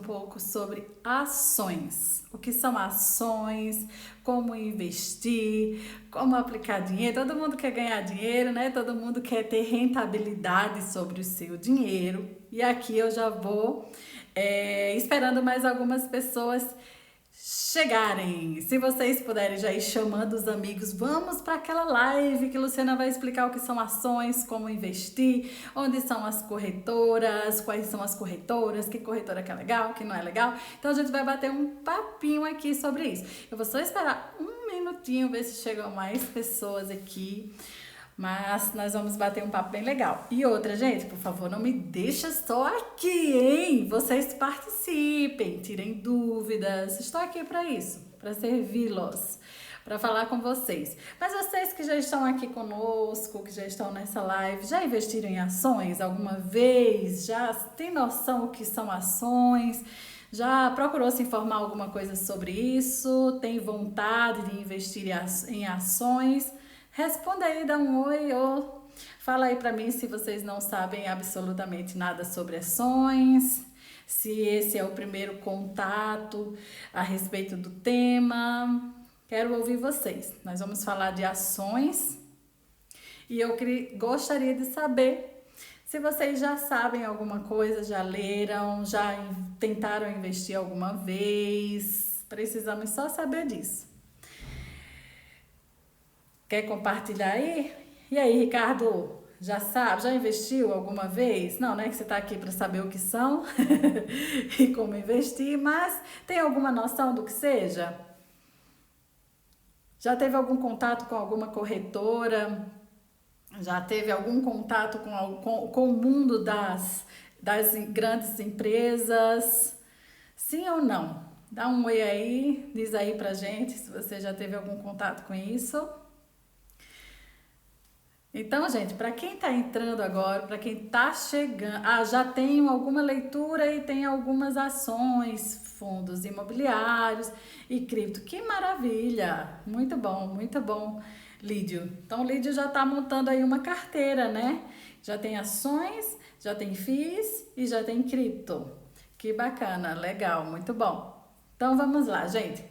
pouco sobre ações. O que são ações, como investir, como aplicar dinheiro. Todo mundo quer ganhar dinheiro, né? Todo mundo quer ter rentabilidade sobre o seu dinheiro. E aqui eu já vou esperando mais algumas pessoas chegarem. Se vocês puderem já ir chamando os amigos, vamos para aquela live que Luciana vai explicar o que são ações, como investir, onde são as corretoras, quais são as corretoras, que corretora que é legal, que não é legal. Então a gente vai bater um papinho aqui sobre isso. Eu vou só esperar um minutinho, ver se chegam mais pessoas aqui. Mas nós vamos bater um papo bem legal. E outra, gente, por favor, não me deixa só aqui, hein? Vocês participem, tirem dúvidas. Estou aqui para isso, para servi-los, para falar com vocês. Mas vocês que já estão aqui conosco, que já estão nessa live, já investiram em ações alguma vez? Já tem noção o que são ações? Já procurou se informar alguma coisa sobre isso? Tem vontade de investir em ações? Responda aí, dá um oi ou fala aí pra mim se vocês não sabem absolutamente nada sobre ações, se esse é o primeiro contato a respeito do tema. Quero ouvir vocês. Nós vamos falar de ações e eu gostaria de saber se vocês já sabem alguma coisa, já leram, já tentaram investir alguma vez. Precisamos só saber disso. Quer compartilhar aí? E aí, Ricardo, já sabe? Já investiu alguma vez? Não, né? Que você está aqui para saber o que são e como investir, mas tem alguma noção do que seja? Já teve algum contato com alguma corretora? Já teve algum contato com o mundo das grandes empresas? Sim ou não? Dá um oi aí, diz aí pra gente se você já teve algum contato com isso. Então, gente, para quem está entrando agora, para quem está chegando, já tem alguma leitura e tem algumas ações, fundos imobiliários e cripto. Que maravilha! Muito bom, Lídio. Então, o Lídio já está montando aí uma carteira, né? Já tem ações, já tem FIIs e já tem cripto. Que bacana, legal, muito bom. Então, vamos lá, gente.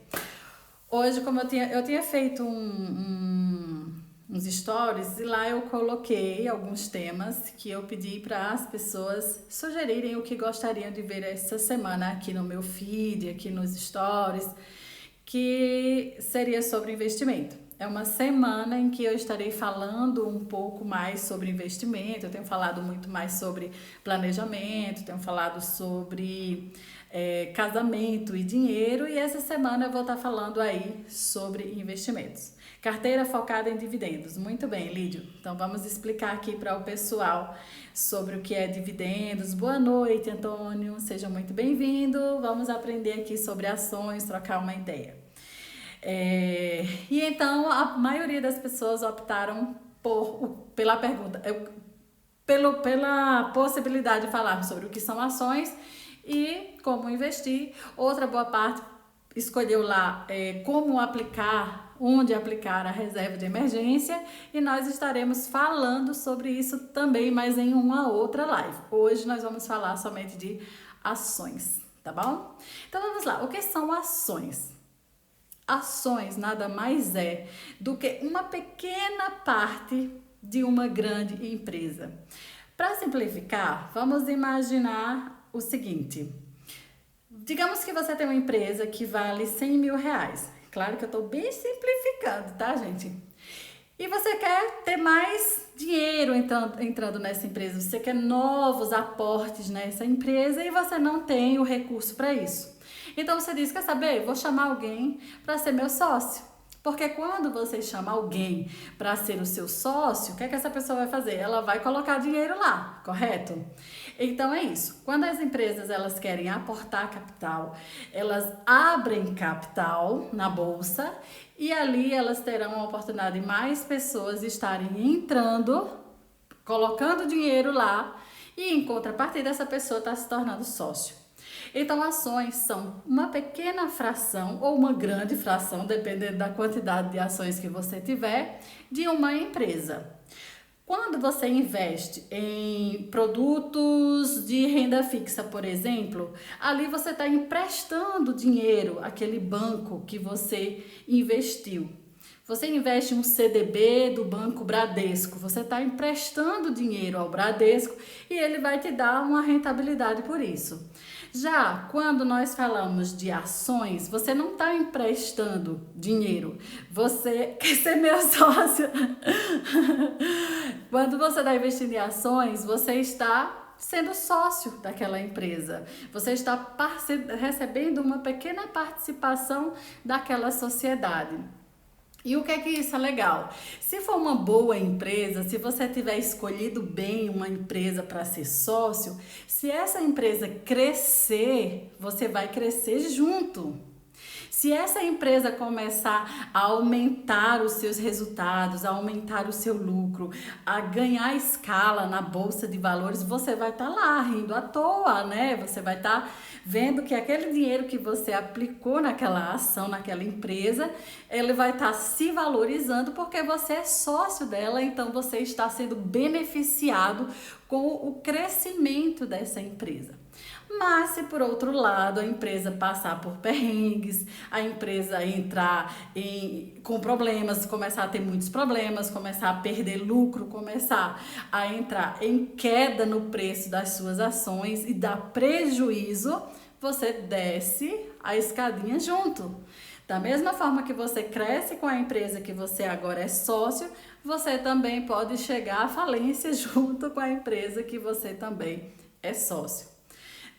Hoje, como eu tinha feito uns stories e lá eu coloquei alguns temas que eu pedi para as pessoas sugerirem o que gostariam de ver essa semana aqui no meu feed, aqui nos stories, que seria sobre investimento. É uma semana em que eu estarei falando um pouco mais sobre investimento. Eu tenho falado muito mais sobre planejamento, tenho falado sobre casamento e dinheiro, e essa semana eu vou estar falando aí sobre investimentos. Carteira focada em dividendos. Muito bem, Lídio. Então vamos explicar aqui para o pessoal sobre o que é dividendos. Boa noite, Antônio. Seja muito bem-vindo. Vamos aprender aqui sobre ações, trocar uma ideia. E então a maioria das pessoas optaram pela pergunta, pela possibilidade de falar sobre o que são ações e como investir. Outra boa parte escolheu lá como aplicar, onde aplicar a reserva de emergência, e nós estaremos falando sobre isso também, mas em uma outra live. Hoje nós vamos falar somente de ações, tá bom? Então vamos lá, o que são ações? Ações nada mais é do que uma pequena parte de uma grande empresa. Para simplificar, vamos imaginar o seguinte: digamos que você tem uma empresa que vale 100 mil reais. Claro que eu estou bem simplificando, tá, gente? E você quer ter mais dinheiro entrando nessa empresa, você quer novos aportes nessa empresa e você não tem o recurso para isso. Então você diz, quer saber? Vou chamar alguém para ser meu sócio. Porque quando você chama alguém para ser o seu sócio, o que é que essa pessoa vai fazer? Ela vai colocar dinheiro lá, correto? Então é isso. Quando as empresas elas querem aportar capital, elas abrem capital na bolsa e ali elas terão a oportunidade de mais pessoas estarem entrando, colocando dinheiro lá e em contrapartida essa pessoa está se tornando sócio. Então, ações são uma pequena fração ou uma grande fração, dependendo da quantidade de ações que você tiver, de uma empresa. Quando você investe em produtos de renda fixa, por exemplo, ali você está emprestando dinheiro àquele banco que você investiu. Você investe em um CDB do Banco Bradesco, você está emprestando dinheiro ao Bradesco e ele vai te dar uma rentabilidade por isso. Já quando nós falamos de ações, você não está emprestando dinheiro, você quer ser meu sócio. Quando você está investindo em ações, você está sendo sócio daquela empresa. Você está recebendo uma pequena participação daquela sociedade. E o que é que isso é legal? Se for uma boa empresa, se você tiver escolhido bem uma empresa para ser sócio, se essa empresa crescer, você vai crescer junto. Se essa empresa começar a aumentar os seus resultados, a aumentar o seu lucro, a ganhar escala na bolsa de valores, você vai estar lá rindo à toa, né? Você vai estar vendo que aquele dinheiro que você aplicou naquela ação, naquela empresa, ele vai estar se valorizando porque você é sócio dela, então você está sendo beneficiado com o crescimento dessa empresa. Mas se por outro lado a empresa passar por perrengues, a empresa entrar com problemas, começar a ter muitos problemas, começar a perder lucro, começar a entrar em queda no preço das suas ações e dar prejuízo, você desce a escadinha junto. Da mesma forma que você cresce com a empresa que você agora é sócio, você também pode chegar à falência junto com a empresa que você também é sócio.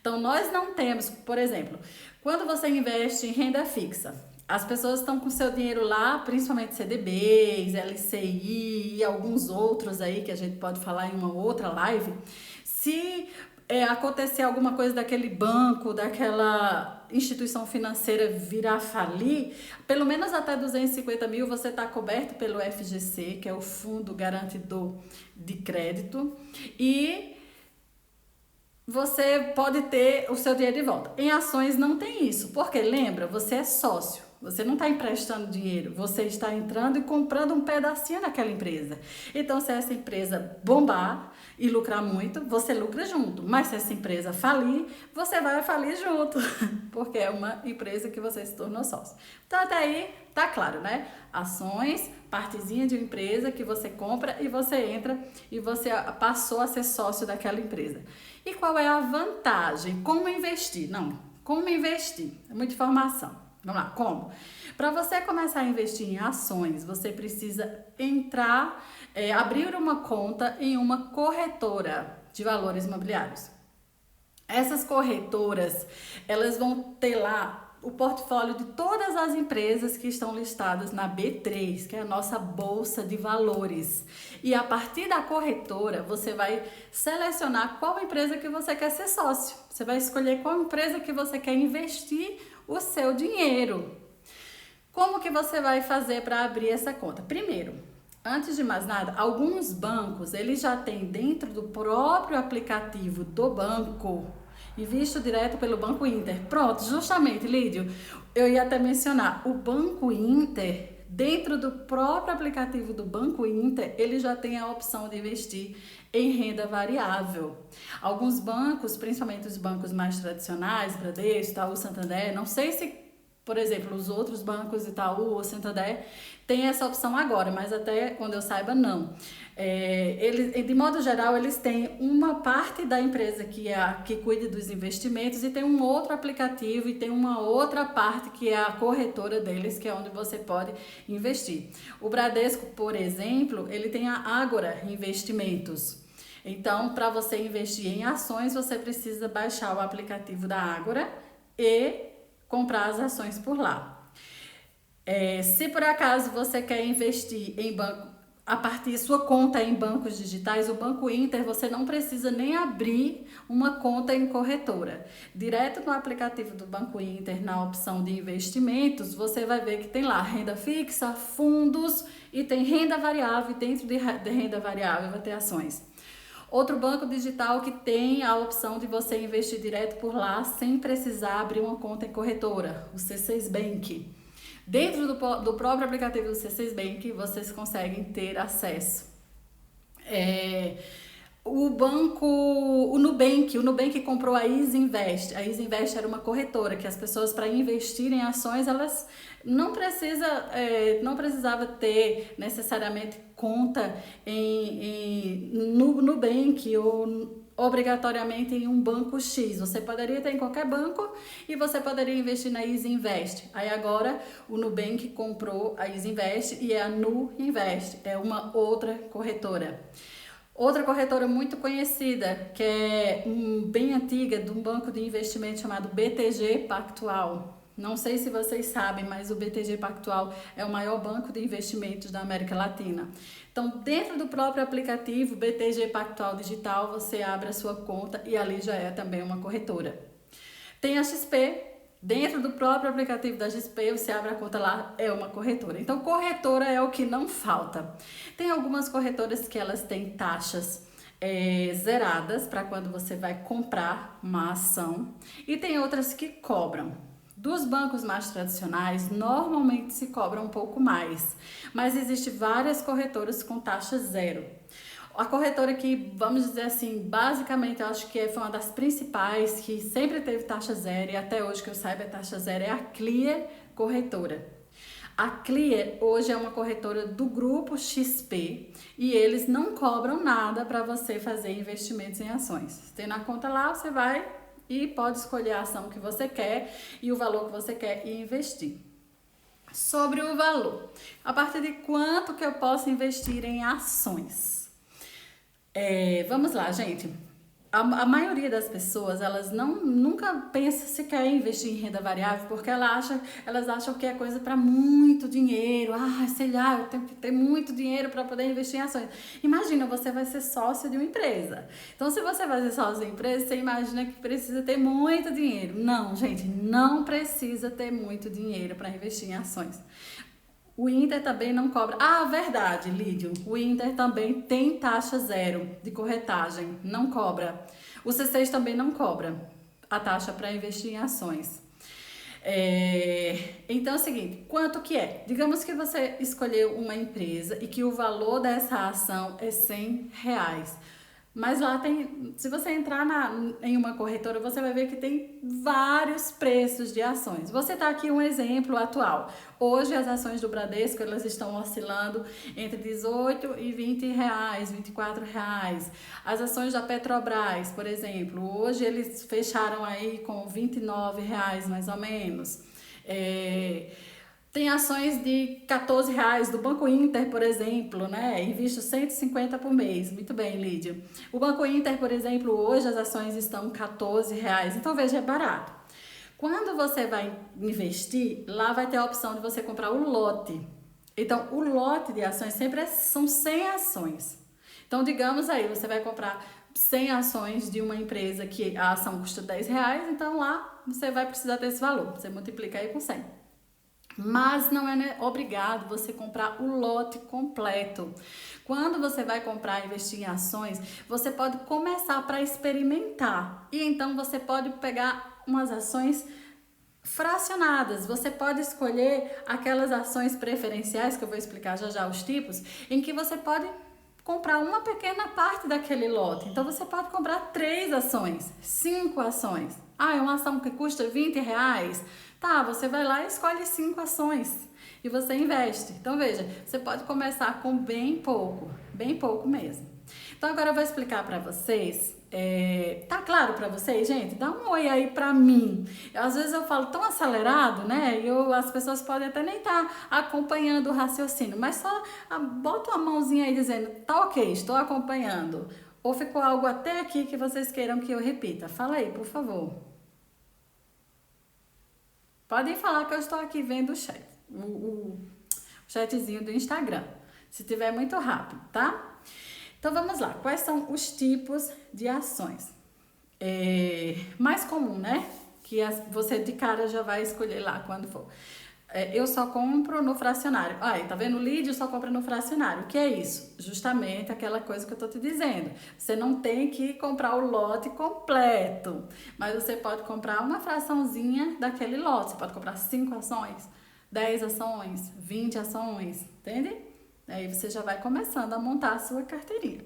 Então, nós não temos, por exemplo, quando você investe em renda fixa, as pessoas estão com seu dinheiro lá, principalmente CDBs, LCI e alguns outros aí que a gente pode falar em uma outra live. Se acontecer alguma coisa daquele banco, daquela instituição financeira virar falir, pelo menos até 250 mil você está coberto pelo FGC, que é o Fundo Garantidor de Crédito, e você pode ter o seu dinheiro de volta. Em ações não tem isso, porque lembra, você é sócio, você não está emprestando dinheiro, você está entrando e comprando um pedacinho daquela empresa. Então, se essa empresa bombar e lucrar muito, você lucra junto. Mas se essa empresa falir, você vai falir junto, porque é uma empresa que você se tornou sócio. Então, até aí, tá claro, né? Ações, partezinha de uma empresa que você compra e você entra e você passou a ser sócio daquela empresa. E qual é a vantagem? Como investir? Não, como investir? É muita informação. Vamos lá, como? Para você começar a investir em ações, você precisa abrir uma conta em uma corretora de valores imobiliários. Essas corretoras, elas vão ter lá o portfólio de todas as empresas que estão listadas na B3, que é a nossa bolsa de valores. E a partir da corretora, você vai selecionar qual empresa que você quer ser sócio. Você vai escolher qual empresa que você quer investir o seu dinheiro. Como que você vai fazer para abrir essa conta? Primeiro, antes de mais nada, alguns bancos, eles já têm dentro do próprio aplicativo do banco, e visto direto pelo Banco Inter. Pronto, justamente, Lídio, eu ia até mencionar, o Banco Inter, dentro do próprio aplicativo do Banco Inter, ele já tem a opção de investir em renda variável. Alguns bancos, principalmente os bancos mais tradicionais, Bradesco, Itaú, Santander, não sei se, por exemplo, os outros bancos, Itaú ou Santander, tem essa opção agora, mas até quando eu saiba, não. De modo geral, eles têm uma parte da empresa que cuida dos investimentos e tem um outro aplicativo e tem uma outra parte que é a corretora deles, que é onde você pode investir. O Bradesco, por exemplo, ele tem a Ágora Investimentos. Então, para você investir em ações, você precisa baixar o aplicativo da Ágora e comprar as ações por lá. Se por acaso você quer investir em banco, a partir sua conta em bancos digitais, o Banco Inter, você não precisa nem abrir uma conta em corretora. Direto no aplicativo do Banco Inter, na opção de investimentos, você vai ver que tem lá renda fixa, fundos e tem renda variável, e dentro de renda variável vai ter ações. Outro banco digital que tem a opção de você investir direto por lá sem precisar abrir uma conta em corretora, o C6 Bank. Dentro do próprio aplicativo do C6 Bank, vocês conseguem ter acesso É, o Nubank comprou a Isinvest. A Isinvest era uma corretora que as pessoas, para investir em ações, elas não precisava ter necessariamente conta no Nubank ou obrigatoriamente em um banco X. Você poderia ter em qualquer banco e você poderia investir na Isinvest. Aí agora o Nubank comprou a Isinvest e é a Nu Invest, é uma outra corretora. Outra corretora muito conhecida, que é bem antiga, de um banco de investimento chamado BTG Pactual. Não sei se vocês sabem, mas o BTG Pactual é o maior banco de investimentos da América Latina. Então, dentro do próprio aplicativo BTG Pactual Digital, você abre a sua conta e ali já é também uma corretora. Tem a XP. Dentro do próprio aplicativo da XP, você abre a conta lá, é uma corretora. Então, corretora é o que não falta. Tem algumas corretoras que elas têm taxas zeradas para quando você vai comprar uma ação e tem outras que cobram. Dos bancos mais tradicionais, normalmente se cobra um pouco mais, mas existe várias corretoras com taxa zero. A corretora que, vamos dizer assim, basicamente eu acho que foi uma das principais, que sempre teve taxa zero e até hoje que eu saiba é taxa zero, é a Clear Corretora. A Clear hoje é uma corretora do grupo XP e eles não cobram nada para você fazer investimentos em ações. Tem na conta lá, você vai e pode escolher a ação que você quer e o valor que você quer e investir. Sobre o valor, a partir de quanto que eu posso investir em ações? Vamos lá, gente. A maioria das pessoas, elas nunca pensa se quer investir em renda variável, porque elas acham que é coisa para muito dinheiro. Ah, sei lá, eu tenho que ter muito dinheiro para poder investir em ações. Imagina, você vai ser sócio de uma empresa. Então, se você vai ser sócio de uma empresa, você imagina que precisa ter muito dinheiro. Não, gente, não precisa ter muito dinheiro para investir em ações. O Inter também não cobra. Ah, verdade, Lídio. O Inter também tem taxa zero de corretagem, não cobra. O C6 também não cobra a taxa para investir em ações. Então é o seguinte, quanto que é? Digamos que você escolheu uma empresa e que o valor dessa ação é R$ 100. Mas lá tem, se você entrar em uma corretora, você vai ver que tem vários preços de ações. Você tá aqui um exemplo atual. Hoje as ações do Bradesco, elas estão oscilando entre R$ 18 e R$ 20, R$ 24. As ações da Petrobras, por exemplo, hoje eles fecharam aí com R$ 29 mais ou menos. Tem ações de R$ 14 do Banco Inter, por exemplo, né? Invisto 150 por mês. Muito bem, Lídia. O Banco Inter, por exemplo, hoje as ações estão R$ 14. Então, veja, é barato. Quando você vai investir, lá vai ter a opção de você comprar o lote. Então, o lote de ações são 100 ações. Então, digamos aí, você vai comprar 100 ações de uma empresa que a ação custa R$ 10, então lá você vai precisar ter esse valor. Você multiplica aí por 100. Mas não é obrigado você comprar o lote completo. Quando você vai comprar e investir em ações, você pode começar para experimentar. E então você pode pegar umas ações fracionadas. Você pode escolher aquelas ações preferenciais, que eu vou explicar já já os tipos, em que você pode comprar uma pequena parte daquele lote. Então você pode comprar 3 ações, 5 ações. Ah, é uma ação que custa R$ 20. Tá, você vai lá e escolhe 5 ações e você investe. Então veja, você pode começar com bem pouco mesmo. Então agora eu vou explicar para vocês. Tá claro para vocês, gente? Dá um oi aí para mim. Às vezes eu falo tão acelerado, né? E as pessoas podem até nem estar acompanhando o raciocínio, mas só bota uma mãozinha aí dizendo, tá ok, estou acompanhando. Ou ficou algo até aqui que vocês queiram que eu repita? Fala aí, por favor. Podem falar que eu estou aqui vendo o chat, o chatzinho do Instagram, se tiver muito rápido, tá? Então vamos lá, quais são os tipos de ações? Mais comum, né? Que você de cara já vai escolher lá quando for. Eu só compro no fracionário. Tá vendo? O Lídio só compra no fracionário. O que é isso? Justamente aquela coisa que eu tô te dizendo. Você não tem que comprar o lote completo, mas você pode comprar uma fraçãozinha daquele lote. Você pode comprar 5 ações, 10 ações, 20 ações, entende? Aí você já vai começando a montar a sua carteirinha.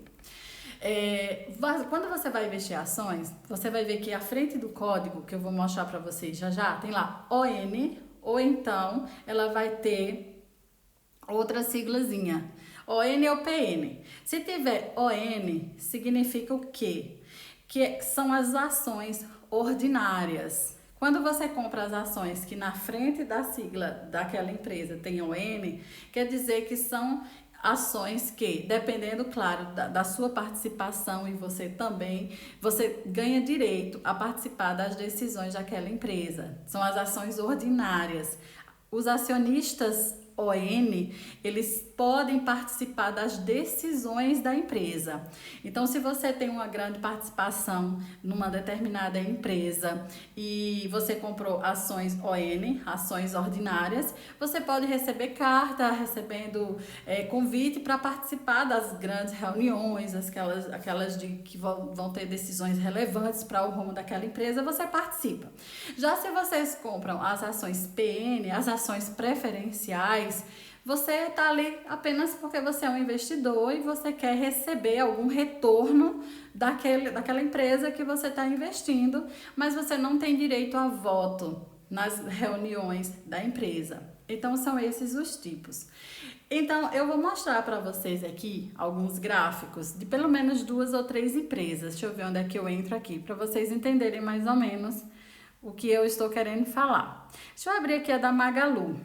Quando você vai investir em ações, você vai ver que à frente do código, que eu vou mostrar para vocês já já, tem lá ON, ou então ela vai ter outra siglazinha, ON ou PN. Se tiver ON, significa o quê? Que são as ações ordinárias. Quando você compra as ações que na frente da sigla daquela empresa tem ON, quer dizer que são ações que, dependendo, claro, da sua participação e você também, você ganha direito a participar das decisões daquela empresa. São as ações ordinárias. Os acionistas ON, eles podem participar das decisões da empresa. Então, se você tem uma grande participação numa determinada empresa e você comprou ações ON, ações ordinárias, você pode receber carta, recebendo convite para participar das grandes reuniões, aquelas que vão ter decisões relevantes para o rumo daquela empresa, você participa. Já se vocês compram as ações PN, as ações preferenciais, você está ali apenas porque você é um investidor e você quer receber algum retorno daquela empresa que você está investindo, mas você não tem direito a voto nas reuniões da empresa. Então, são esses os tipos. Então, eu vou mostrar para vocês aqui alguns gráficos de pelo menos 2 ou 3 empresas. Deixa eu ver onde é que eu entro aqui, para vocês entenderem mais ou menos o que eu estou querendo falar. Deixa eu abrir aqui a da Magalu.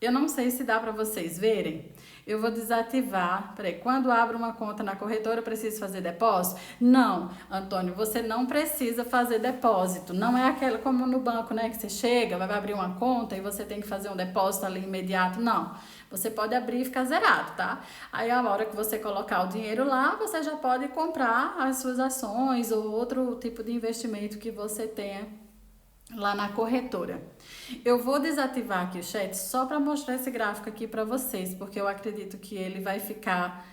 Eu não sei se dá para vocês verem. Eu vou desativar. Peraí, quando abro uma conta na corretora, eu preciso fazer depósito? Não, Antônio, você não precisa fazer depósito. Não é aquela como no banco, né? Que você chega, vai abrir uma conta e você tem que fazer um depósito ali imediato. Não. Você pode abrir e ficar zerado, tá? Aí, a hora que você colocar o dinheiro lá, você já pode comprar as suas ações ou outro tipo de investimento que você tenha lá na corretora. Eu vou desativar aqui o chat só para mostrar esse gráfico aqui para vocês, porque eu acredito que ele vai ficar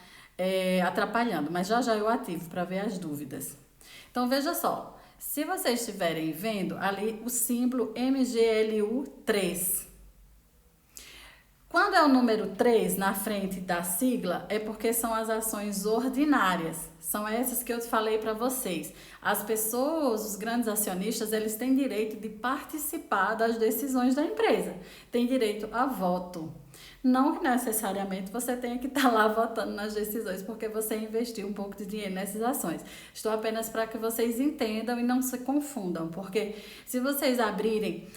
atrapalhando, mas já já eu ativo para ver as dúvidas. Então veja só, se vocês estiverem vendo ali o símbolo MGLU3. Quando é o número 3 na frente da sigla, é porque são as ações ordinárias. São essas que eu falei para vocês. As pessoas, os grandes acionistas, eles têm direito de participar das decisões da empresa. Têm direito a voto. Não que necessariamente você tenha que estar lá votando nas decisões, porque você investiu um pouco de dinheiro nessas ações. Estou apenas para que vocês entendam e não se confundam, porque se vocês abrirem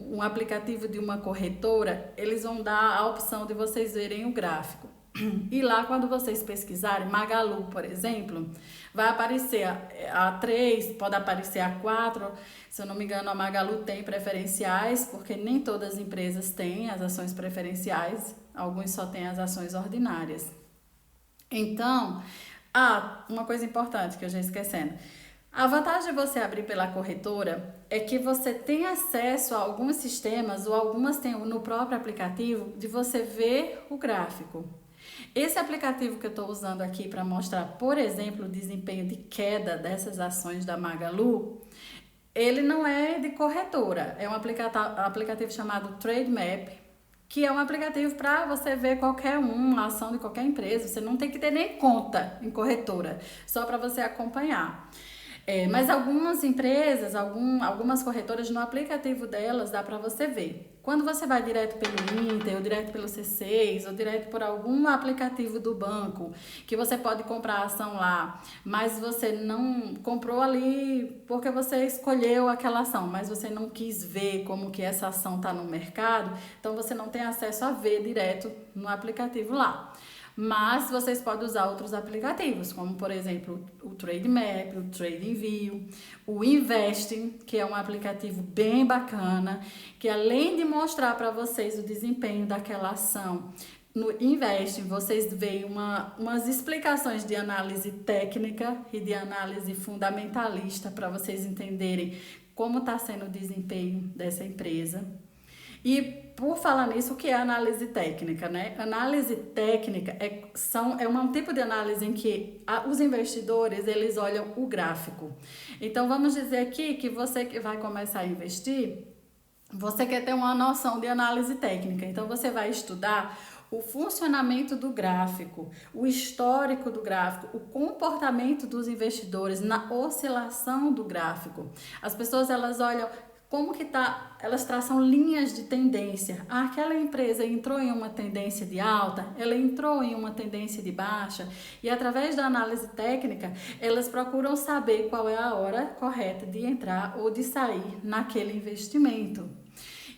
um aplicativo de uma corretora, eles vão dar a opção de vocês verem o gráfico. E lá, quando vocês pesquisarem Magalu, por exemplo, vai aparecer a 3, pode aparecer a 4. Se eu não me engano, a Magalu tem preferenciais, porque nem todas as empresas têm as ações preferenciais, alguns só têm as ações ordinárias. Então, uma coisa importante que eu já esquecendo. A vantagem de você abrir pela corretora é que você tem acesso a alguns sistemas, ou algumas tem no próprio aplicativo, de você ver o gráfico. Esse aplicativo que eu estou usando aqui para mostrar, por exemplo, o desempenho de queda dessas ações da Magalu, ele não é de corretora, é um aplicativo chamado Trademap, que é um aplicativo para você ver qualquer uma ação de qualquer empresa. Você não tem que ter nem conta em corretora, só para você acompanhar. Mas algumas empresas, algumas corretoras, no aplicativo delas dá para você ver. Quando você vai direto pelo Inter, ou direto pelo C6, ou direto por algum aplicativo do banco, que você pode comprar a ação lá, mas você não comprou ali porque você escolheu aquela ação, mas você não quis ver como que essa ação está no mercado, então você não tem acesso a ver direto no aplicativo lá. Mas vocês podem usar outros aplicativos, como por exemplo o Trademap, o TradingView, o Investing, que é um aplicativo bem bacana, que além de mostrar para vocês o desempenho daquela ação, no Investing vocês veem umas explicações de análise técnica e de análise fundamentalista para vocês entenderem como está sendo o desempenho dessa empresa. E por falar nisso, o que é análise técnica, né? Análise técnica é um tipo de análise em que os investidores, eles olham o gráfico. Então, vamos dizer aqui que você que vai começar a investir, você quer ter uma noção de análise técnica. Então, você vai estudar o funcionamento do gráfico, o histórico do gráfico, o comportamento dos investidores na oscilação do gráfico. As pessoas elas olham como que tá, elas traçam linhas de tendência. Ah, aquela empresa entrou em uma tendência de alta, ela entrou em uma tendência de baixa, e através da análise técnica, elas procuram saber qual é a hora correta de entrar ou de sair naquele investimento.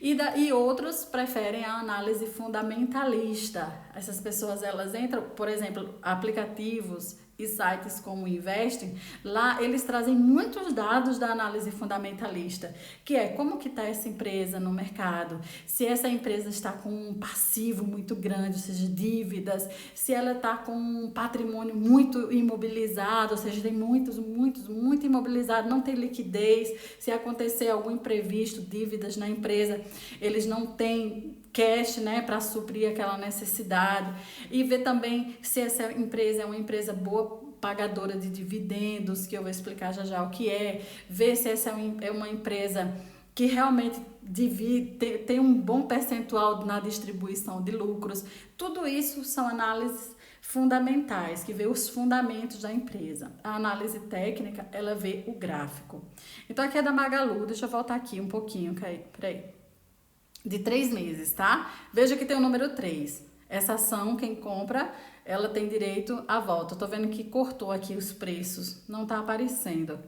E outros preferem a análise fundamentalista. Essas pessoas elas entram, por exemplo, aplicativos e sites como o Investing, lá eles trazem muitos dados da análise fundamentalista, que é como que está essa empresa no mercado, se essa empresa está com um passivo muito grande, ou seja, dívidas, se ela está com um patrimônio muito imobilizado, ou seja, tem muito imobilizado, não tem liquidez, se acontecer algum imprevisto, dívidas na empresa, eles não têm cash, né, para suprir aquela necessidade, e ver também se essa empresa é uma empresa boa pagadora de dividendos, que eu vou explicar já já o que é, ver se essa é uma empresa que realmente tem um bom percentual na distribuição de lucros. Tudo isso são análises fundamentais, que vê os fundamentos da empresa. A análise técnica, ela vê o gráfico. Então aqui é da Magalu, deixa eu voltar aqui um pouquinho, peraí. De 3 meses, tá? Veja que tem o número 3. Essa ação, quem compra, ela tem direito à volta. Eu tô vendo que cortou aqui os preços, não tá aparecendo.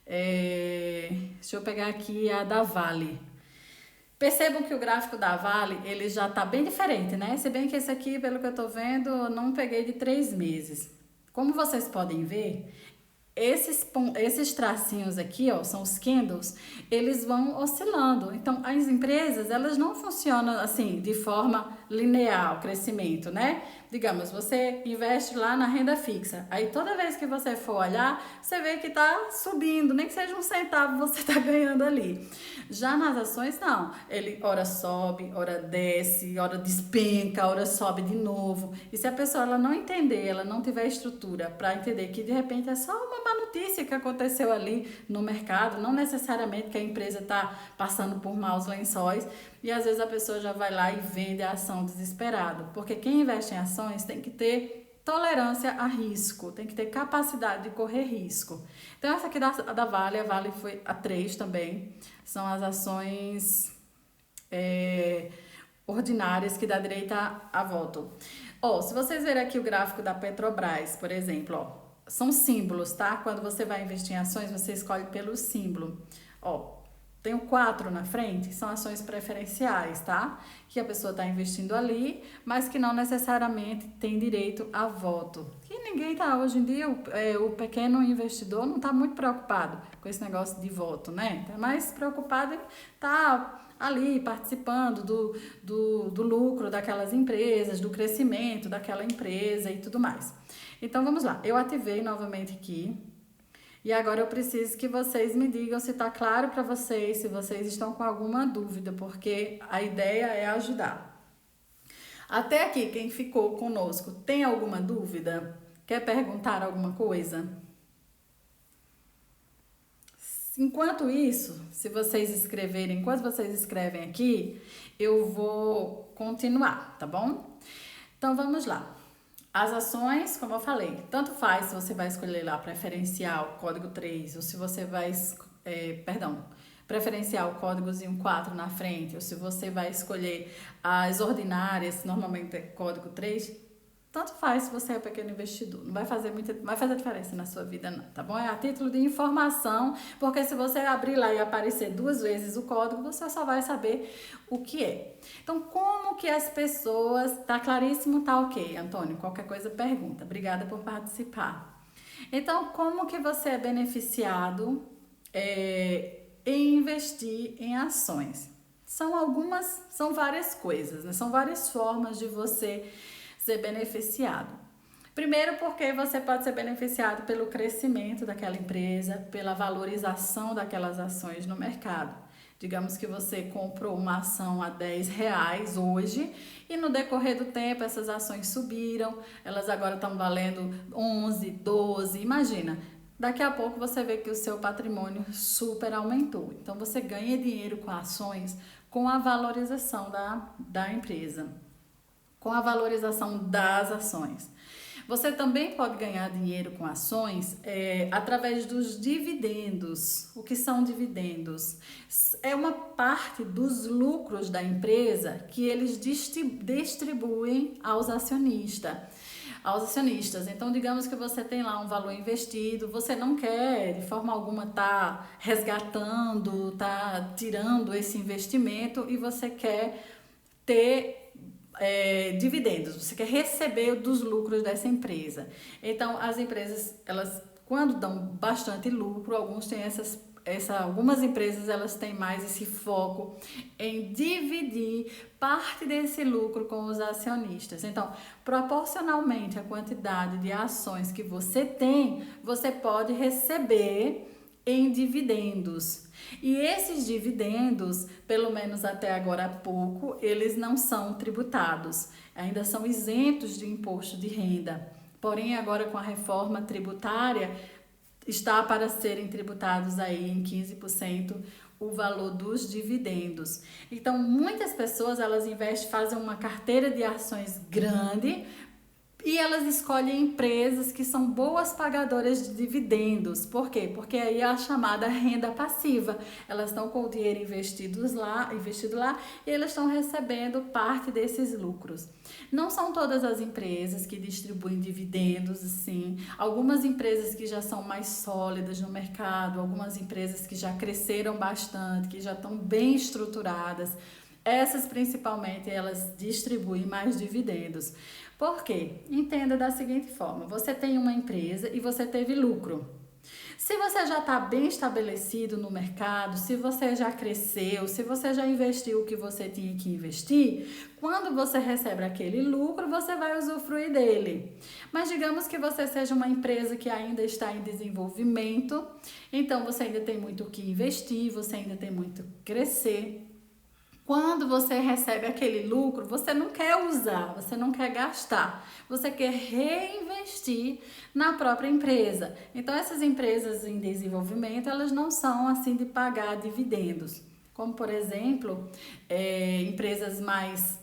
Deixa eu pegar aqui a da Vale. Percebam que o gráfico da Vale, ele já tá bem diferente, né? Se bem que esse aqui, pelo que eu tô vendo, eu não peguei de 3 meses. Como vocês podem ver, esses tracinhos aqui, ó, são os candles, eles vão oscilando. Então, as empresas, elas não funcionam assim, de forma linear, o crescimento, né? Digamos, você investe lá na renda fixa. Aí, toda vez que você for olhar, você vê que tá subindo, nem que seja um centavo você tá ganhando ali. Já nas ações, não. Ele ora sobe, ora desce, ora despenca, ora sobe de novo. E se a pessoa ela não entender, ela não tiver estrutura para entender que de repente é só uma má notícia que aconteceu ali no mercado, não necessariamente que a empresa está passando por maus lençóis, e às vezes a pessoa já vai lá e vende a ação desesperado, porque quem investe em ações tem que ter tolerância a risco, tem que ter capacidade de correr risco. Então essa aqui da Vale, a Vale foi a 3 também, são as ações ordinárias que dá direito a voto. Se vocês verem aqui o gráfico da Petrobras, por exemplo, são símbolos, tá? Quando você vai investir em ações, você escolhe pelo símbolo. Tem o 4 na frente, são ações preferenciais, tá? Que a pessoa está investindo ali, mas que não necessariamente tem direito a voto. E ninguém tá, hoje em dia, o pequeno investidor não está muito preocupado com esse negócio de voto, né? Está mais preocupado em estar ali participando do lucro daquelas empresas, do crescimento daquela empresa e tudo mais. Então, vamos lá. Eu ativei novamente aqui. E agora eu preciso que vocês me digam se está claro para vocês, se vocês estão com alguma dúvida, porque a ideia é ajudar. Até aqui, quem ficou conosco, tem alguma dúvida? Quer perguntar alguma coisa? Enquanto isso, se vocês escreverem, enquanto vocês escrevem aqui, eu vou continuar, tá bom? Então, vamos lá. As ações, como eu falei, tanto faz se você vai escolher lá preferencial, código 3, ou se você vai, preferencial, códigozinho 4 na frente, ou se você vai escolher as ordinárias, normalmente é código 3, tanto faz se você é pequeno investidor. Não vai fazer diferença na sua vida, não, tá bom? É a título de informação, porque se você abrir lá e aparecer 2 vezes o código, você só vai saber o que é. Então, como que as pessoas... Tá claríssimo? Tá ok, Antônio? Qualquer coisa, pergunta. Obrigada por participar. Então, como que você é beneficiado em investir em ações? São várias coisas, né? São várias formas de você ser beneficiado. Primeiro, porque você pode ser beneficiado pelo crescimento daquela empresa, pela valorização daquelas ações no mercado. Digamos que você comprou uma ação a R$10 hoje e no decorrer do tempo essas ações subiram, elas agora estão valendo 11, 12, imagina. Daqui a pouco você vê que o seu patrimônio super aumentou. Então você ganha dinheiro com ações com a valorização da empresa. com a valorização das ações. Você também pode ganhar dinheiro com ações através dos dividendos. O que são dividendos? É uma parte dos lucros da empresa que eles distribuem aos acionistas. Então, digamos que você tem lá um valor investido, você não quer de forma alguma estar resgatando, tá tirando esse investimento e você quer ter dividendos, você quer receber dos lucros dessa empresa. Então, as empresas, elas quando dão bastante lucro, algumas empresas elas têm mais esse foco em dividir parte desse lucro com os acionistas. Então, proporcionalmente à quantidade de ações que você tem, você pode receber em dividendos. E esses dividendos, pelo menos até agora há pouco, eles não são tributados, ainda são isentos de imposto de renda. Porém, agora com a reforma tributária, está para serem tributados aí em 15% o valor dos dividendos. Então, muitas pessoas, elas investem, fazem uma carteira de ações grande e elas escolhem empresas que são boas pagadoras de dividendos. Por quê? Porque aí é a chamada renda passiva. Elas estão com o dinheiro investido lá e elas estão recebendo parte desses lucros. Não são todas as empresas que distribuem dividendos, assim. Algumas empresas que já são mais sólidas no mercado, algumas empresas que já cresceram bastante, que já estão bem estruturadas, essas principalmente elas distribuem mais dividendos. Por quê? Entenda da seguinte forma: você tem uma empresa e você teve lucro. Se você já está bem estabelecido no mercado, se você já cresceu, se você já investiu o que você tinha que investir, quando você recebe aquele lucro, você vai usufruir dele. Mas digamos que você seja uma empresa que ainda está em desenvolvimento, então você ainda tem muito o que investir, você ainda tem muito que crescer. Quando você recebe aquele lucro, você não quer usar, você não quer gastar, você quer reinvestir na própria empresa. Então, essas empresas em desenvolvimento, elas não são assim de pagar dividendos. Como, por exemplo, empresas mais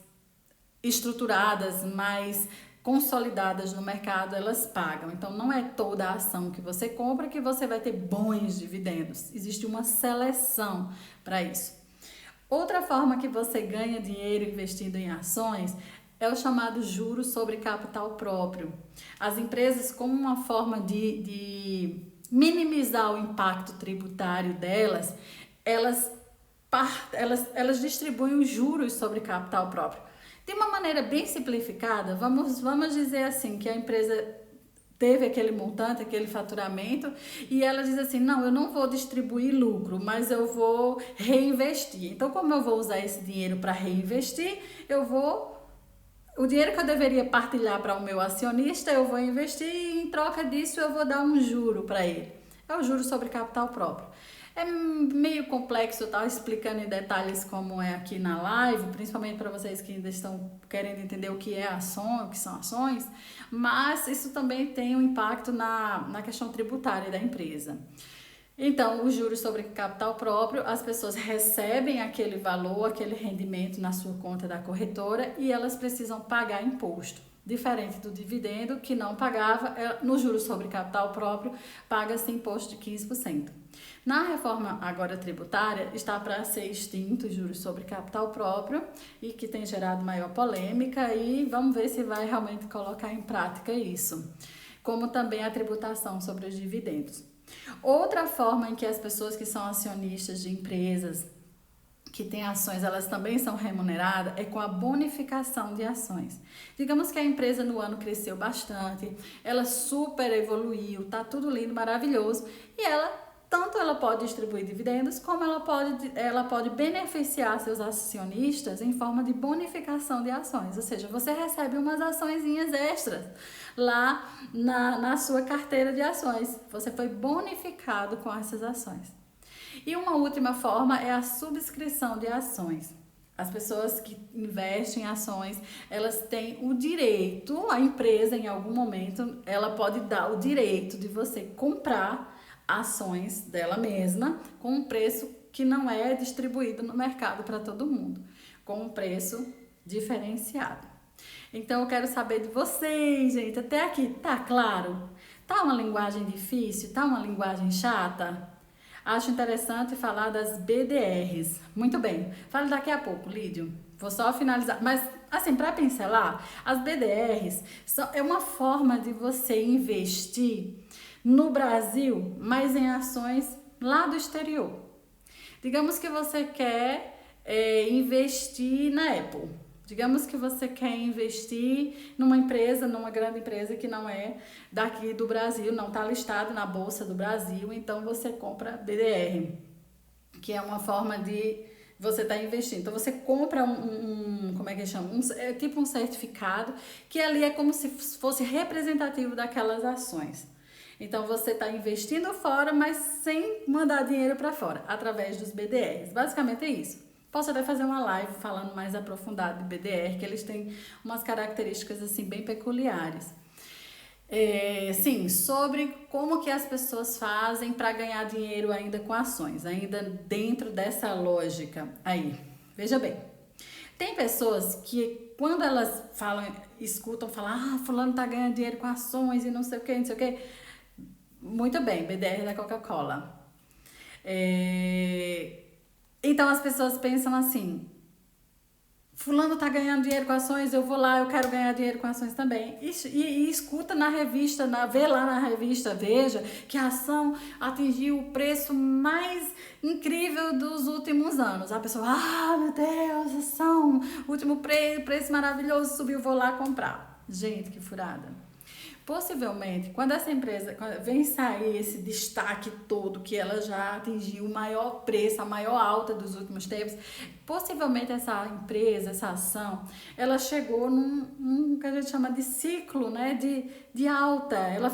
estruturadas, mais consolidadas no mercado, elas pagam. Então, não é toda a ação que você compra que você vai ter bons dividendos. Existe uma seleção para isso. Outra forma que você ganha dinheiro investindo em ações é o chamado juros sobre capital próprio. As empresas, como uma forma de minimizar o impacto tributário delas, elas distribuem os juros sobre capital próprio. De uma maneira bem simplificada, vamos dizer assim, que a empresa teve aquele montante, aquele faturamento, e ela diz assim: não, eu não vou distribuir lucro, mas eu vou reinvestir. Então, como eu vou usar esse dinheiro para reinvestir, o dinheiro que eu deveria partilhar para o meu acionista, eu vou investir e em troca disso eu vou dar um juro para ele. É o juro sobre capital próprio. É meio complexo, eu estar explicando em detalhes como é aqui na live, principalmente para vocês que ainda estão querendo entender o que é ação, o que são ações, mas isso também tem um impacto na questão tributária da empresa. Então, os juros sobre capital próprio, as pessoas recebem aquele valor, aquele rendimento na sua conta da corretora e elas precisam pagar imposto. Diferente do dividendo, que não pagava, no juros sobre capital próprio, paga-se imposto de 15%. Na reforma agora tributária, está para ser extinto os juros sobre capital próprio e que tem gerado maior polêmica e vamos ver se vai realmente colocar em prática isso. Como também a tributação sobre os dividendos. Outra forma em que as pessoas que são acionistas de empresas que têm ações, elas também são remuneradas, é com a bonificação de ações. Digamos que a empresa no ano cresceu bastante, ela super evoluiu, tá tudo lindo, maravilhoso, e tanto ela pode distribuir dividendos, como ela pode beneficiar seus acionistas em forma de bonificação de ações. Ou seja, você recebe umas açõezinhas extras lá na sua carteira de ações. Você foi bonificado com essas ações. E uma última forma é a subscrição de ações. As pessoas que investem em ações, elas têm o direito, a empresa em algum momento, ela pode dar o direito de você comprar ações dela mesma com um preço que não é distribuído no mercado para todo mundo, com um preço diferenciado. Então eu quero saber de vocês, gente. Até aqui, tá claro? Tá uma linguagem difícil? Tá uma linguagem chata? Acho interessante falar das BDRs. Muito bem. Falo daqui a pouco, Lídio. Vou só finalizar. Mas, assim, para pincelar, as BDRs é uma forma de você investir no Brasil, mas em ações lá do exterior. Digamos que você quer investir na Apple. Digamos que você quer investir numa empresa, numa grande empresa que não é daqui do Brasil, não está listado na Bolsa do Brasil, então você compra BDR, que é uma forma de você estar investindo. Então você compra como é que chama? É tipo um certificado, que ali é como se fosse representativo daquelas ações. Então você está investindo fora, mas sem mandar dinheiro para fora, através dos BDRs. Basicamente é isso. Posso até fazer uma live falando mais aprofundado de BDR, que eles têm umas características assim bem peculiares. Sim, sobre como que as pessoas fazem para ganhar dinheiro ainda com ações, ainda dentro dessa lógica aí. Veja bem, tem pessoas que quando elas escutam falar, fulano tá ganhando dinheiro com ações e não sei o que, não sei o que. Muito bem, BDR da Coca-Cola. Então as pessoas pensam assim, fulano tá ganhando dinheiro com ações, eu vou lá, eu quero ganhar dinheiro com ações também. E escuta na revista, vê lá na revista, Veja, que a ação atingiu o preço mais incrível dos últimos anos. A pessoa, meu Deus, ação, último preço maravilhoso, subiu, vou lá comprar. Gente, que furada. Possivelmente, quando essa empresa vem sair esse destaque todo, que ela já atingiu o maior preço, a maior alta dos últimos tempos, possivelmente essa empresa, essa ação, ela chegou num que a gente chama de ciclo, né, de alta. Ela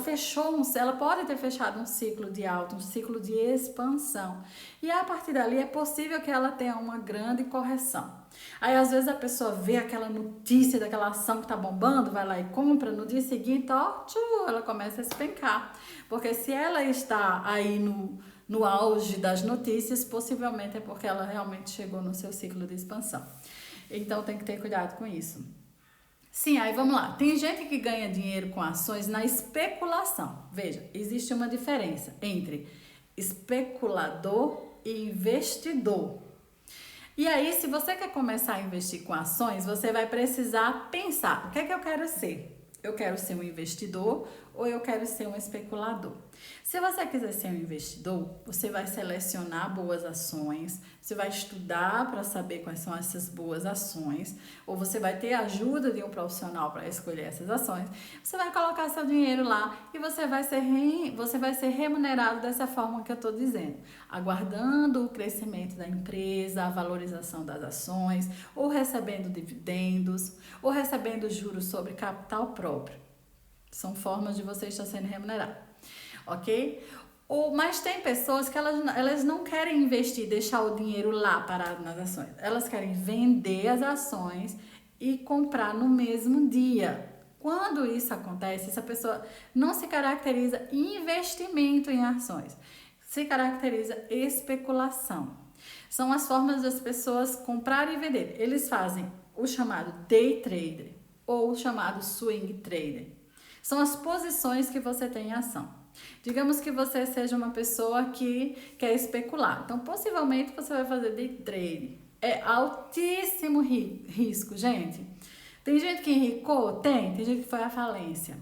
pode ter fechado um ciclo de alta, um ciclo de expansão. E a partir dali é possível que ela tenha uma grande correção. Aí às vezes a pessoa vê aquela notícia daquela ação que tá bombando, vai lá e compra, no dia seguinte, ela começa a despencar. Porque se ela está aí no auge das notícias, possivelmente é porque ela realmente chegou no seu ciclo de expansão. Então tem que ter cuidado com isso. Sim, aí vamos lá. Tem gente que ganha dinheiro com ações na especulação. Veja, existe uma diferença entre especulador e investidor. E aí, se você quer começar a investir com ações, você vai precisar pensar, o que é que eu quero ser? Eu quero ser um investidor ou eu quero ser um especulador? Se você quiser ser um investidor, você vai selecionar boas ações, você vai estudar para saber quais são essas boas ações, ou você vai ter a ajuda de um profissional para escolher essas ações, você vai colocar seu dinheiro lá e você vai ser remunerado dessa forma que eu estou dizendo, aguardando o crescimento da empresa, a valorização das ações, ou recebendo dividendos, ou recebendo juros sobre capital próprio. São formas de você estar sendo remunerado, ok? Mas tem pessoas que elas não querem investir, deixar o dinheiro lá parado nas ações. Elas querem vender as ações e comprar no mesmo dia. Quando isso acontece, essa pessoa não se caracteriza investimento em ações, se caracteriza especulação. São as formas das pessoas comprar e vender. Eles fazem o chamado day trader ou o chamado swing trader. São as posições que você tem em ação. Digamos que você seja uma pessoa que quer especular. Então, possivelmente, você vai fazer day trade. É altíssimo risco, gente. Tem gente que enricou? Tem gente que foi à falência.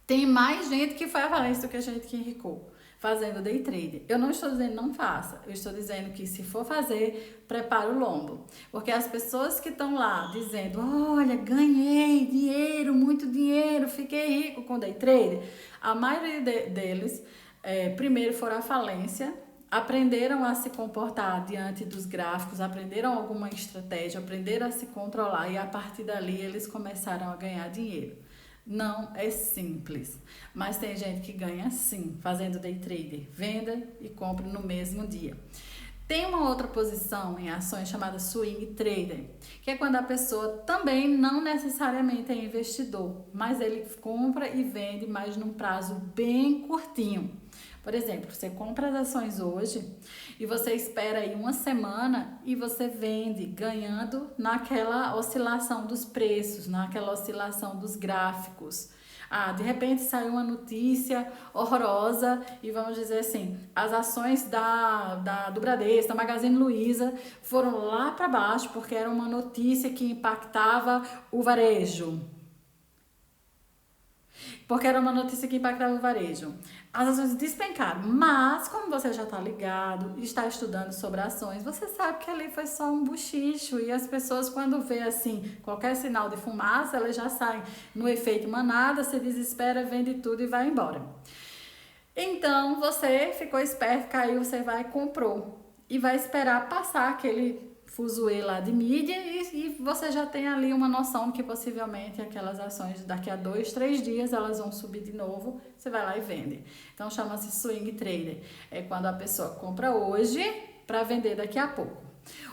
Tem mais gente que foi à falência do que a gente que enricou fazendo day trade. Eu não estou dizendo não faça, eu estou dizendo que se for fazer, prepara o lombo. Porque as pessoas que estão lá dizendo, olha, ganhei dinheiro, muito dinheiro, fiquei rico com day trade, a maioria deles primeiro foram à falência, aprenderam a se comportar diante dos gráficos, aprenderam alguma estratégia, aprenderam a se controlar e a partir dali eles começaram a ganhar dinheiro. Não é simples, mas tem gente que ganha sim, fazendo day trader, venda e compra no mesmo dia. Tem uma outra posição em ações chamada swing trader, que é quando a pessoa também não necessariamente é investidor, mas ele compra e vende, mas num prazo bem curtinho. Por exemplo, você compra as ações hoje e você espera aí uma semana e você vende ganhando naquela oscilação dos preços, naquela oscilação dos gráficos. Ah, de repente saiu uma notícia horrorosa e vamos dizer assim, as ações do Bradesco, da Magazine Luiza foram lá para baixo porque era uma notícia que impactava o varejo. Porque era uma notícia que impactava o varejo. As ações despencaram, mas como você já está ligado, está estudando sobre ações, você sabe que ali foi só um bochicho e as pessoas quando vê assim, qualquer sinal de fumaça, elas já saem no efeito manada, se desespera, vende tudo e vai embora. Então você ficou esperto, caiu, você vai e comprou e vai esperar passar aquele fuzuê lá de mídia e você já tem ali uma noção que possivelmente aquelas ações daqui a 2, 3 dias elas vão subir de novo, você vai lá e vende. Então chama-se swing trader, é quando a pessoa compra hoje para vender daqui a pouco.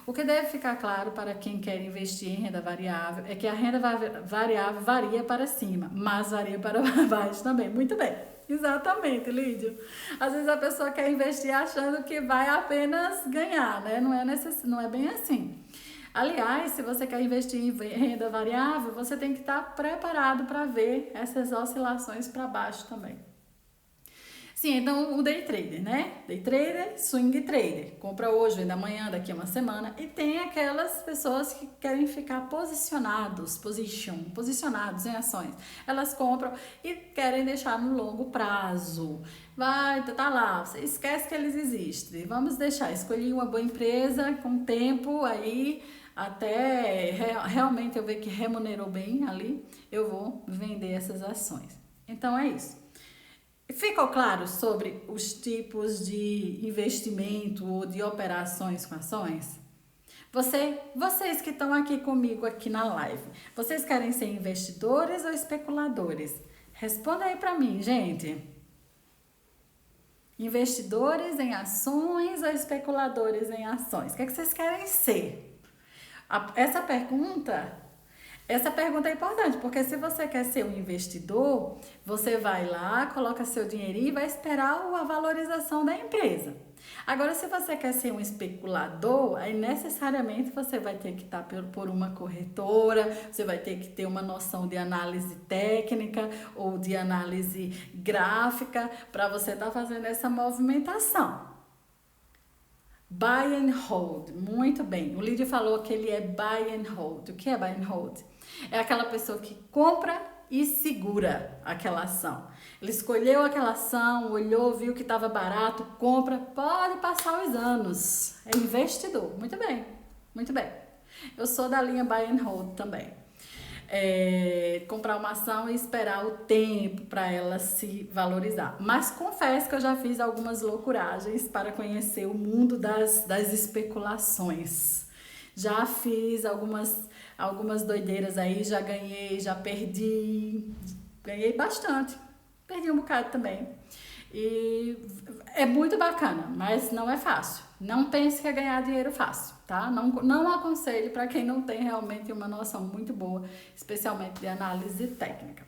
O que deve ficar claro para quem quer investir em renda variável é que a renda variável varia para cima, mas varia para baixo também. Muito bem. Exatamente, Lídio. Às vezes a pessoa quer investir achando que vai apenas ganhar, né? Não é bem assim. Aliás, se você quer investir em renda variável, você tem que estar preparado para ver essas oscilações para baixo também. Sim, então o day trader, né? Day trader, swing trader. Compra hoje, vende amanhã, daqui a uma semana. E tem aquelas pessoas que querem ficar posicionados em ações. Elas compram e querem deixar no longo prazo. Vai, tá lá, você esquece que eles existem. Vamos deixar, escolhi uma boa empresa com tempo aí, até realmente eu ver que remunerou bem ali, eu vou vender essas ações. Então é isso. Ficou claro sobre os tipos de investimento ou de operações com ações? Vocês que estão aqui comigo aqui na live, vocês querem ser investidores ou especuladores? Responda aí para mim, gente. Investidores em ações ou especuladores em ações? O que é que vocês querem ser? Essa pergunta é importante, porque se você quer ser um investidor, você vai lá, coloca seu dinheirinho e vai esperar a valorização da empresa. Agora, se você quer ser um especulador, aí necessariamente você vai ter que estar por uma corretora, você vai ter que ter uma noção de análise técnica ou de análise gráfica para você estar fazendo essa movimentação. Buy and hold, muito bem. O Lídio falou que ele é buy and hold. O que é buy and hold? É aquela pessoa que compra e segura aquela ação. Ele escolheu aquela ação, olhou, viu que estava barato, compra, pode passar os anos. É investidor. Muito bem, muito bem. Eu sou da linha buy and hold também. Comprar uma ação e esperar o tempo para ela se valorizar. Mas confesso que eu já fiz algumas loucuragens para conhecer o mundo das especulações. Já fiz algumas doideiras aí, já ganhei, já perdi, ganhei bastante, perdi um bocado também. E é muito bacana, mas não é fácil. Não pense que é ganhar dinheiro fácil, tá? Não aconselho para quem não tem realmente uma noção muito boa, especialmente de análise técnica.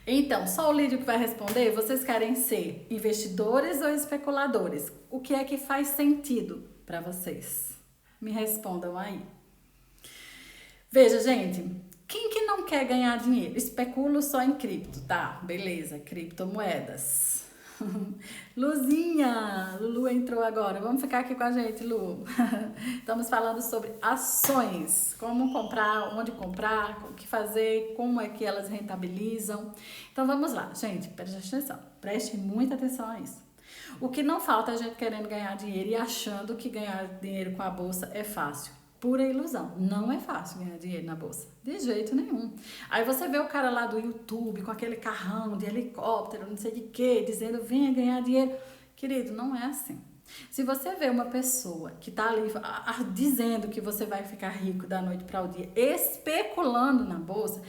Então, só o Lídio que vai responder. Vocês querem ser investidores ou especuladores? O que é que faz sentido para vocês? Me respondam aí. Veja, gente, quem que não quer ganhar dinheiro? Especulo só em cripto, tá? Beleza, criptomoedas. Luzinha, Lulu entrou agora. Vamos ficar aqui com a gente, Lu. Estamos falando sobre ações, como comprar, onde comprar, o que fazer, como é que elas rentabilizam. Então vamos lá, gente, preste atenção, preste muita atenção a isso. O que não falta é a gente querendo ganhar dinheiro e achando que ganhar dinheiro com a bolsa é fácil. Pura ilusão. Não é fácil ganhar dinheiro na bolsa. De jeito nenhum. Aí você vê o cara lá do YouTube com aquele carrão de helicóptero, não sei de quê, dizendo venha ganhar dinheiro. Querido, não é assim. Se você vê uma pessoa que está ali dizendo que você vai ficar rico da noite para o dia, especulando na bolsa,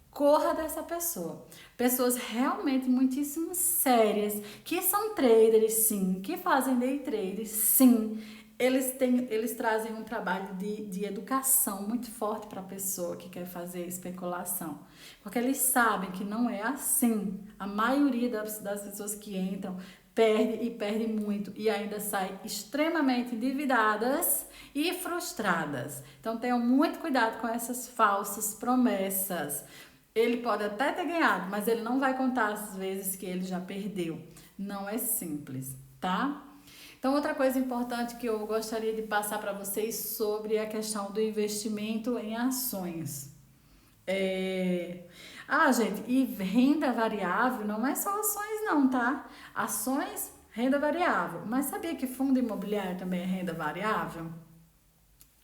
corra dessa pessoa. Pessoas realmente muitíssimo sérias, que são traders sim, que fazem day traders sim. Eles trazem um trabalho de educação muito forte para a pessoa que quer fazer especulação. Porque eles sabem que não é assim. A maioria das pessoas que entram perde e perde muito e ainda sai extremamente endividadas e frustradas. Então tenham muito cuidado com essas falsas promessas. Ele pode até ter ganhado, mas ele não vai contar as vezes que ele já perdeu. Não é simples, tá? Então, outra coisa importante que eu gostaria de passar para vocês sobre a questão do investimento em ações. Gente, e renda variável não é só ações não, tá? Ações, renda variável. Mas sabia que fundo imobiliário também é renda variável?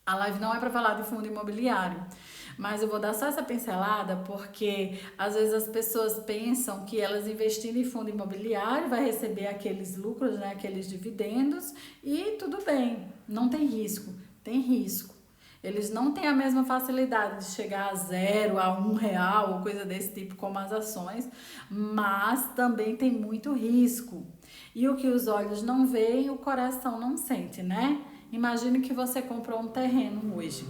A live não é para falar de fundo imobiliário, mas eu vou dar só essa pincelada porque às vezes as pessoas pensam que elas investindo em fundo imobiliário vai receber aqueles lucros, né, aqueles dividendos e tudo bem, não tem risco, tem risco. Eles não têm a mesma facilidade de chegar a 0, a R$ 1 ou coisa desse tipo como as ações, mas também tem muito risco. E o que os olhos não veem, o coração não sente, né? Imagine que você comprou um terreno hoje.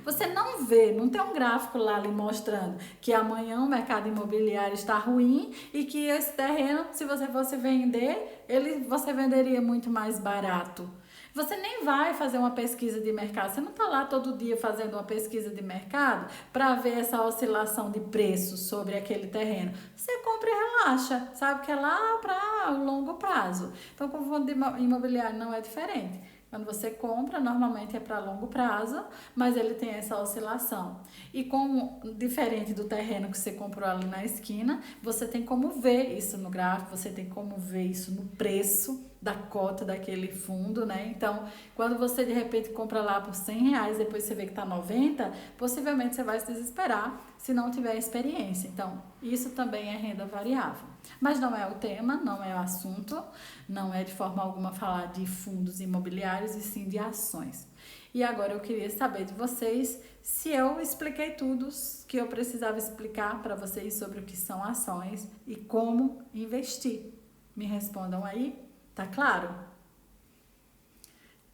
Você não vê, não tem um gráfico lá lhe mostrando que amanhã o mercado imobiliário está ruim e que esse terreno, se você fosse vender, você venderia muito mais barato. Você nem vai fazer uma pesquisa de mercado, você não está lá todo dia fazendo uma pesquisa de mercado para ver essa oscilação de preço sobre aquele terreno. Você compra e relaxa, sabe que é lá para o longo prazo. Então, com o fundo imobiliário não é diferente. Quando você compra, normalmente é para longo prazo, mas ele tem essa oscilação. E como diferente do terreno que você comprou ali na esquina, você tem como ver isso no gráfico, você tem como ver isso no preço da cota daquele fundo, né? Então, quando você de repente compra lá por R$ 100, depois você vê que tá 90, possivelmente você vai se desesperar se não tiver experiência. Então, isso também é renda variável. Mas não é o tema, não é o assunto, não é de forma alguma falar de fundos imobiliários e sim de ações. E agora eu queria saber de vocês se eu expliquei tudo que eu precisava explicar para vocês sobre o que são ações e como investir. Me respondam aí, tá claro?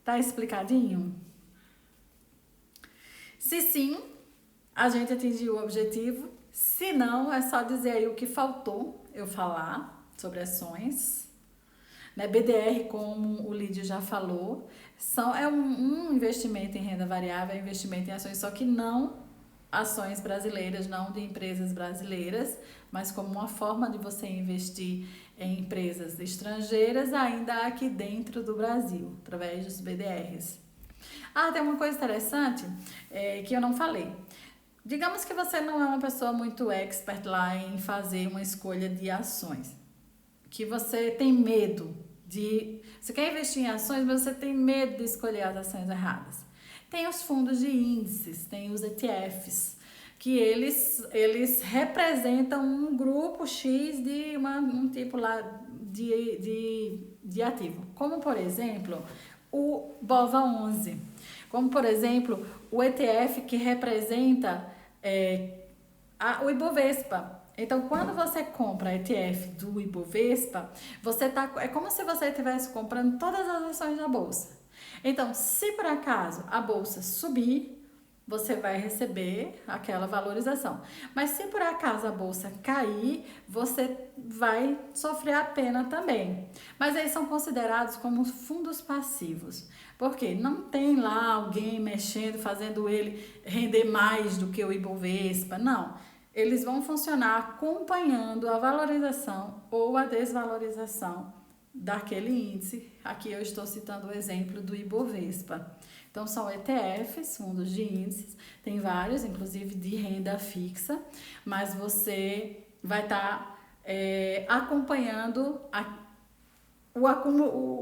Tá explicadinho? Se sim, a gente atingiu o objetivo. Se não, é só dizer aí o que faltou eu falar sobre ações. Né? BDR, como o Lídio já falou, é um investimento em renda variável, é um investimento em ações, só que não ações brasileiras, não de empresas brasileiras, mas como uma forma de você investir em empresas estrangeiras ainda aqui dentro do Brasil, através dos BDRs. Tem uma coisa interessante que eu não falei. Digamos que você não é uma pessoa muito expert lá em fazer uma escolha de ações, que você tem medo você quer investir em ações, mas você tem medo de escolher as ações erradas. Tem os fundos de índices, tem os ETFs, que eles representam um grupo X de um tipo lá de ativo, como por exemplo o BOVA11, como por exemplo o ETF que representa o Ibovespa. Então, quando você compra ETF do Ibovespa, é como se você estivesse comprando todas as ações da bolsa. Então, se por acaso a bolsa subir, você vai receber aquela valorização. Mas se por acaso a bolsa cair, você vai sofrer a pena também. Mas eles são considerados como fundos passivos. Porque não tem lá alguém mexendo, fazendo ele render mais do que o Ibovespa, não. Eles vão funcionar acompanhando a valorização ou a desvalorização daquele índice. Aqui eu estou citando o exemplo do Ibovespa. Então, são ETFs, fundos de índices, tem vários, inclusive de renda fixa, mas você vai estar acompanhando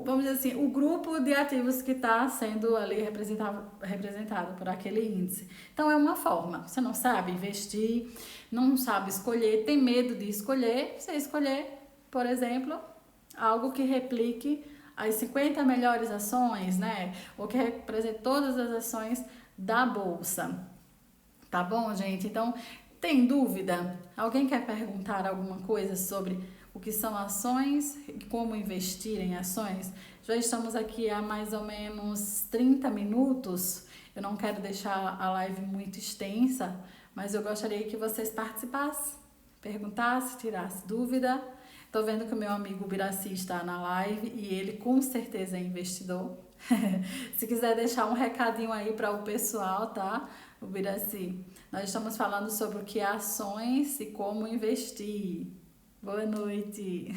vamos dizer assim, o grupo de ativos que está sendo ali representado por aquele índice. Então, é uma forma. Você não sabe investir, não sabe escolher, tem medo de escolher, você escolher, por exemplo, algo que replique as 50 melhores ações, né? Ou que represente todas as ações da bolsa. Tá bom, gente? Então, tem dúvida? Alguém quer perguntar alguma coisa sobre o que são ações e como investir em ações? Já estamos aqui há mais ou menos 30 minutos. Eu não quero deixar a live muito extensa, mas eu gostaria que vocês participassem, perguntassem, tirassem dúvida. Tô vendo que o meu amigo Biraci está na live e ele com certeza é investidor. Se quiser deixar um recadinho aí para o pessoal, tá? O Biraci, nós estamos falando sobre o que é ações e como investir. Boa noite.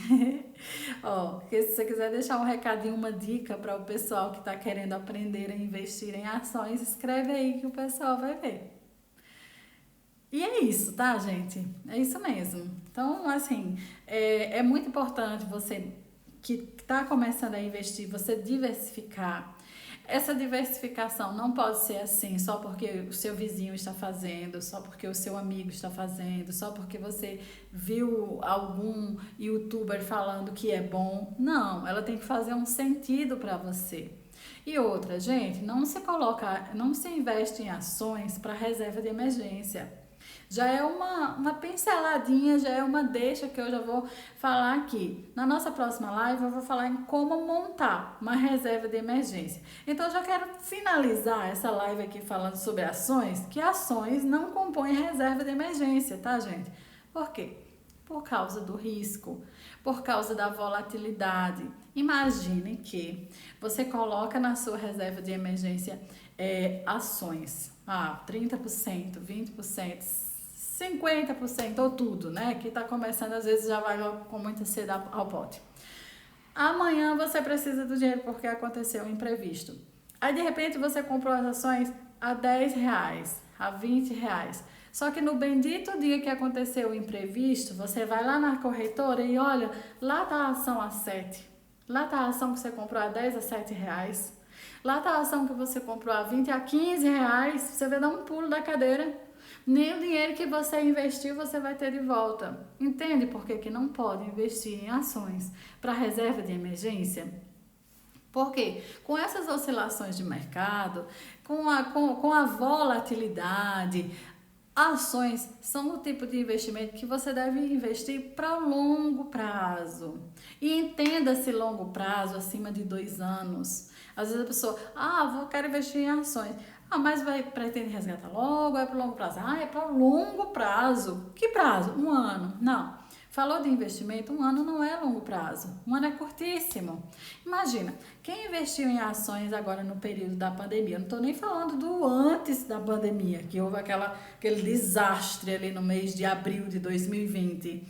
Ó, se você quiser deixar um recadinho, uma dica para o pessoal que está querendo aprender a investir em ações, escreve aí que o pessoal vai ver. E é isso, tá, gente? É isso mesmo. Então, assim, é muito importante você que está começando a investir, você diversificar. Essa diversificação não pode ser assim só porque o seu vizinho está fazendo, só porque o seu amigo está fazendo, só porque você viu algum youtuber falando que é bom. Não, ela tem que fazer um sentido para você. E outra, gente, não se investe em ações para reserva de emergência. Já é uma pinceladinha, já é uma deixa que eu já vou falar aqui. Na nossa próxima live eu vou falar em como montar uma reserva de emergência. Então eu já quero finalizar essa live aqui falando sobre ações, que ações não compõem reserva de emergência, tá, gente? Por quê? Por causa do risco, por causa da volatilidade. Imagine que você coloca na sua reserva de emergência ações, 30%, 20%, 50% ou tudo, né? Que tá começando, às vezes já vai com muita sede ao pote. Amanhã você precisa do dinheiro porque aconteceu um imprevisto. Aí de repente você comprou as ações a R$10, a R$20. Só que no bendito dia que aconteceu o imprevisto, você vai lá na corretora e olha, lá tá a ação a 7. Lá tá a ação que você comprou a 10 a R$7. Lá tá a ação que você comprou a 20 a R$15. Você vai dar um pulo da cadeira. Nem o dinheiro que você investiu você vai ter de volta. Entende por que não pode investir em ações para reserva de emergência? Porque com essas oscilações de mercado, com a volatilidade, ações são o tipo de investimento que você deve investir para longo prazo. E entenda esse longo prazo acima de 2 anos. Às vezes a pessoa, quero investir em ações. Mas pretende resgatar logo, é para longo prazo. É para longo prazo. Que prazo? 1 ano. Não. Falou de investimento, 1 ano não é longo prazo. 1 ano é curtíssimo. Imagina, quem investiu em ações agora no período da pandemia, não estou nem falando do antes da pandemia, que houve aquele desastre ali no mês de abril de 2020,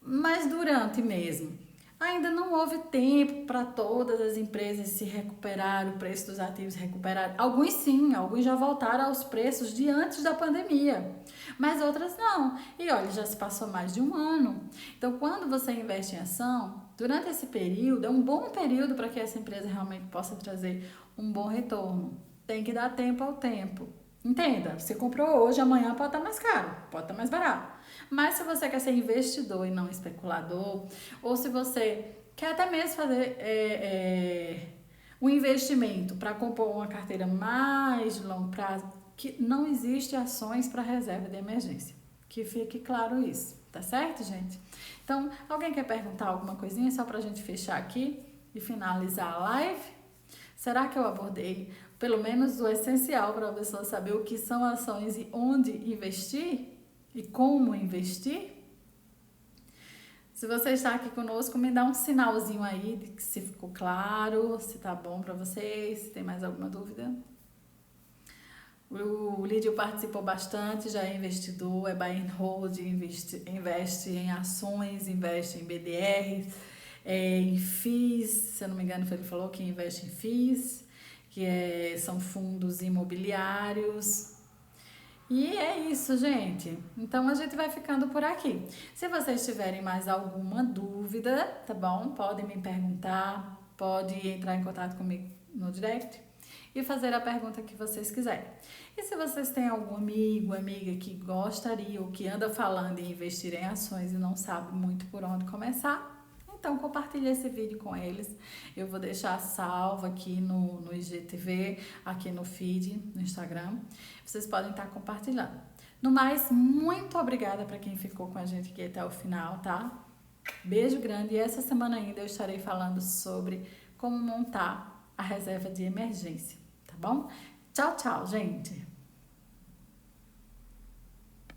mas durante mesmo. Ainda não houve tempo para todas as empresas se recuperar, o preço dos ativos recuperar. Alguns sim, alguns já voltaram aos preços de antes da pandemia, mas outras não. E olha, já se passou mais de 1 ano. Então, quando você investe em ação, durante esse período, é um bom período para que essa empresa realmente possa trazer um bom retorno. Tem que dar tempo ao tempo. Entenda, você comprou hoje, amanhã pode estar mais caro, pode estar mais barato. Mas se você quer ser investidor e não especulador, ou se você quer até mesmo fazer um investimento para compor uma carteira mais de longo prazo, que não existe ações para reserva de emergência. Que fique claro isso, tá certo, gente? Então, alguém quer perguntar alguma coisinha só para a gente fechar aqui e finalizar a live? Será que eu abordei pelo menos o essencial para a pessoa saber o que são ações e onde investir? E como investir? Se você está aqui conosco, me dá um sinalzinho aí de que se ficou claro, se tá bom para vocês, se tem mais alguma dúvida. O Lídio participou bastante, já é investidor, é buy and hold, investe em ações, investe em BDR, em FIIs, se eu não me engano ele falou que investe em FIIs, são fundos imobiliários. E é isso, gente. Então a gente vai ficando por aqui. Se vocês tiverem mais alguma dúvida, tá bom? Podem me perguntar, pode entrar em contato comigo no direct e fazer a pergunta que vocês quiserem. E se vocês têm algum amigo, amiga que gostaria ou que anda falando em investir em ações e não sabe muito por onde começar, então compartilhe esse vídeo com eles. Eu vou deixar salvo aqui no IGTV, aqui no feed, no Instagram. Vocês podem estar compartilhando. No mais, muito obrigada para quem ficou com a gente aqui até o final, tá? Beijo grande. E essa semana ainda eu estarei falando sobre como montar a reserva de emergência, tá bom? Tchau, tchau, gente!